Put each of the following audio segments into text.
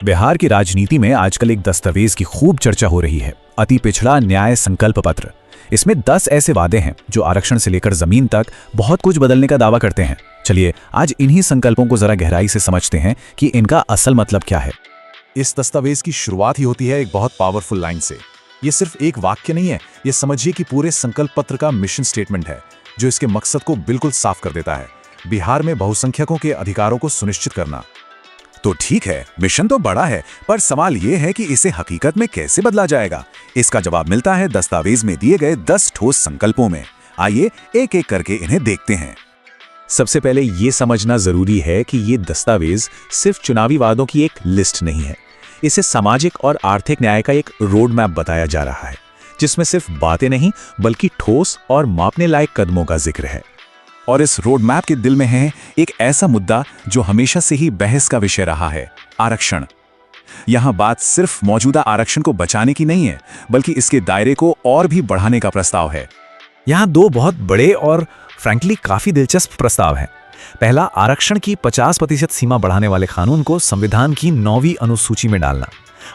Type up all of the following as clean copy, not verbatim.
बिहार की राजनीति में आजकल एक दस्तावेज की खूब चर्चा हो रही है, अति पिछड़ा न्याय संकल्प पत्र। इसमें 10 ऐसे वादे हैं जो आरक्षण से लेकर जमीन तक बहुत कुछ बदलने का दावा करते हैं। चलिए आज इन्हीं संकल्पों को जरा गहराई से समझते हैं कि इनका असल मतलब क्या है। इस दस्तावेज की शुरुआत ही होती है एक बहुत पावरफुल लाइन से। ये सिर्फ एक वाक्य नहीं है, ये समझिए कि पूरे संकल्प पत्र का मिशन स्टेटमेंट है, जो इसके मकसद को बिल्कुल साफ कर देता है। बिहार में बहुसंख्यकों के अधिकारों को सुनिश्चित करना। तो ठीक है, मिशन तो बड़ा है, पर सवाल यह है कि इसे हकीकत में कैसे बदला जाएगा। इसका जवाब मिलता है दस्तावेज में दिए गए 10 ठोस संकल्पों में। आइए एक एक करके इन्हें देखते हैं। सबसे पहले ये समझना जरूरी है कि ये दस्तावेज सिर्फ चुनावी वादों की एक लिस्ट नहीं है। इसे सामाजिक और आर्थिक न्याय का एक रोड मैप बताया जा रहा है, जिसमें सिर्फ बातें नहीं बल्कि ठोस और मापने लायक कदमों का जिक्र है। और इस रोड मैप के दिल में है एक ऐसा मुद्दा जो हमेशा से ही बहस का विषय रहा है, आरक्षण। यहां बात सिर्फ मौजूदा आरक्षण को बचाने की नहीं है, बल्कि इसके दायरे को और भी बढ़ाने का प्रस्ताव है। यहाँ दो बहुत बड़े और फ्रैंकली काफी दिलचस्प प्रस्ताव हैं। पहला, आरक्षण की 50% सीमा बढ़ाने वाले कानून को संविधान की 9वीं अनुसूची में डालना।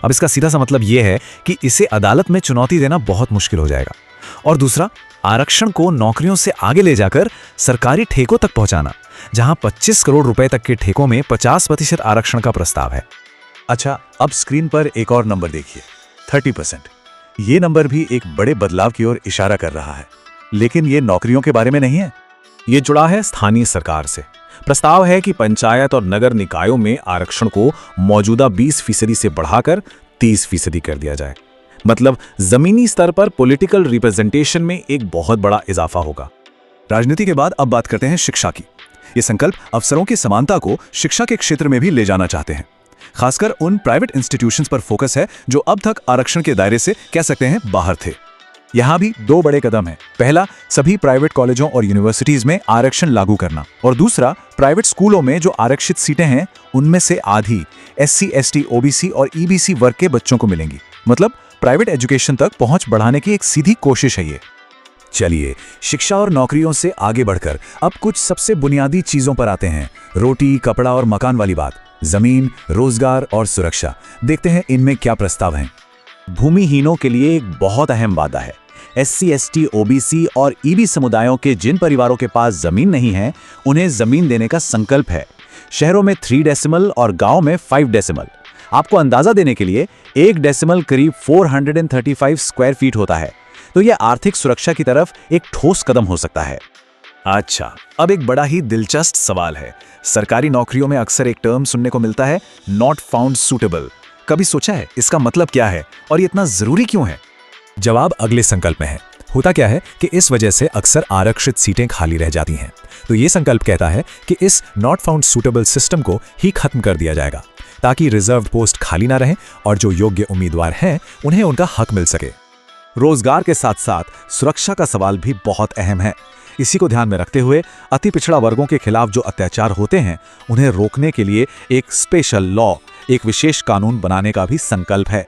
अब इसका सीधा सा मतलब यह है कि इसे अदालत में चुनौती देना बहुत मुश्किल हो जाएगा। और दूसरा, आरक्षण को नौकरियों से आगे ले जाकर सरकारी ठेकों तक पहुंचाना, जहां 25 करोड़ रुपए तक के ठेकों में 50% आरक्षण का प्रस्ताव है। अच्छा, अब स्क्रीन पर एक और नंबर देखिए, 30%। ये नंबर भी एक बड़े बदलाव की ओर इशारा कर रहा है, लेकिन ये नौकरियों के बारे में नहीं है। ये जुड़ा है स्थानीय सरकार से। प्रस्ताव है कि पंचायत और नगर निकायों में आरक्षण को मौजूदा 20% से बढ़ाकर 30% कर दिया जाए। मतलब जमीनी स्तर पर पॉलिटिकल रिप्रेजेंटेशन में एक बहुत बड़ा इजाफा होगा। राजनीति के बाद अब बात करते हैं शिक्षा की। ये संकल्प अवसरों की समानता को शिक्षा के क्षेत्र में भी ले जाना चाहते हैं। खासकर उन प्राइवेट इंस्टीट्यूशंस पर फोकस है जो अब तक आरक्षण के दायरे से कह सकते हैं बाहर थे। यहां भी 2 बड़े कदम हैं। पहला, सभी प्राइवेट कॉलेजों और यूनिवर्सिटीज में आरक्षण लागू करना, और दूसरा, प्राइवेट स्कूलों में जो आरक्षित सीटें हैं उनमें से आधी SC, ST, OBC और EBC वर्ग के बच्चों को मिलेंगी। मतलब प्राइवेट एजुकेशन तक पहुंच बढ़ाने की एक सीधी कोशिश है ये। चलिए शिक्षा और नौकरियों से आगे बढ़कर अब कुछ सबसे बुनियादी चीजों पर आते हैं। रोटी, कपड़ा और मकान वाली बात, जमीन, रोजगार और सुरक्षा। देखते हैं इनमें क्या प्रस्ताव हैं। भूमिहीनों के लिए एक बहुत अहम वादा है। SC, ST, OBC और EB समुदायों के जिन परिवारों के पास जमीन नहीं है, उन्हें जमीन देने का संकल्प है। शहरों में 3 डेसिमल और गांव में 5 डेसिमल। आपको अंदाजा देने के लिए 1 डेसिमल करीब 435 स्क्वायर फीट होता है। तो यह आर्थिक सुरक्षा की तरफ एक ठोस कदम हो सकता है। अच्छा, अब एक बड़ा ही दिलचस्प सवाल है। सरकारी नौकरियों में अक्सर एक टर्म सुनने को मिलता है, नॉट फाउंड सूटेबल। कभी सोचा है इसका मतलब क्या है और ये इतना जरूरी क्यों है? जवाब अगले संकल्प में है। होता क्या है कि इस वजह से अक्सर आरक्षित सीटें खाली रह जाती हैं। तो ये संकल्प कहता है कि इस नॉट फाउंड सूटेबल सिस्टम को ही खत्म कर दिया जाएगा, ताकि रिजर्व पोस्ट खाली ना रहें और जो योग्य उम्मीदवार हैं उन्हें उनका हक मिल सके। रोजगार के साथ साथ सुरक्षा का सवाल भी बहुत अहम है। इसी को ध्यान में रखते हुए अति पिछड़ा वर्गों के खिलाफ जो अत्याचार होते हैं उन्हें रोकने के लिए एक स्पेशल लॉ, एक विशेष कानून बनाने का भी संकल्प है।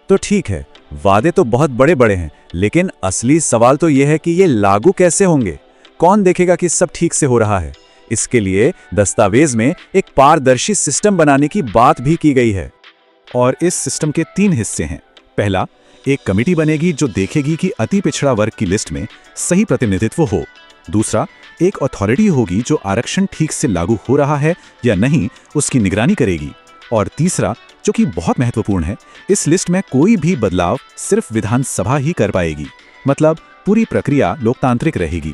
तो ठीक है, वादे तो बहुत बड़े बड़े हैं, लेकिन असली सवाल तो यह है कि ये लागू कैसे होंगे। कौन देखेगा कि सब ठीक से हो रहा है? इसके लिए दस्तावेज में एक पारदर्शी सिस्टम बनाने की बात भी की गई है। और इस सिस्टम के 3 हिस्से हैं। पहला, एक कमेटी बनेगी जो देखेगी कि अति पिछड़ा वर्ग की लिस्ट में सही प्रतिनिधित्व हो। दूसरा, एक अथॉरिटी होगी जो आरक्षण ठीक से लागू हो रहा है या नहीं उसकी निगरानी करेगी। और तीसरा, जो कि बहुत महत्वपूर्ण है, इस लिस्ट में कोई भी बदलाव सिर्फ विधानसभा ही कर पाएगी। मतलब पूरी प्रक्रिया लोकतांत्रिक रहेगी।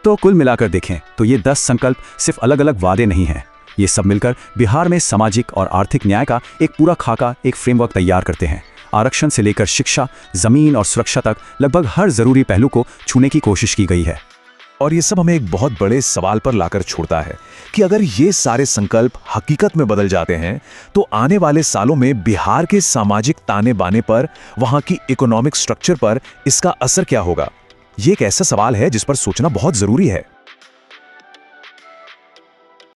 तो कुल मिलाकर देखें तो ये 10 संकल्प सिर्फ अलग अलग वादे नहीं हैं। ये सब मिलकर बिहार में सामाजिक और आर्थिक न्याय का एक पूरा खाका, एक फ्रेमवर्क तैयार करते हैं। आरक्षण से लेकर शिक्षा, जमीन और सुरक्षा तक लगभग हर जरूरी पहलू को छूने की कोशिश की गई है। और ये सब हमें एक बहुत बड़े सवाल पर लाकर छोड़ता है कि अगर ये सारे संकल्प हकीकत में बदल जाते हैं तो आने वाले सालों में बिहार के सामाजिक ताने बाने पर, वहां की इकोनॉमिक स्ट्रक्चर पर इसका असर क्या होगा। ये एक ऐसा सवाल है जिस पर सोचना बहुत जरूरी है।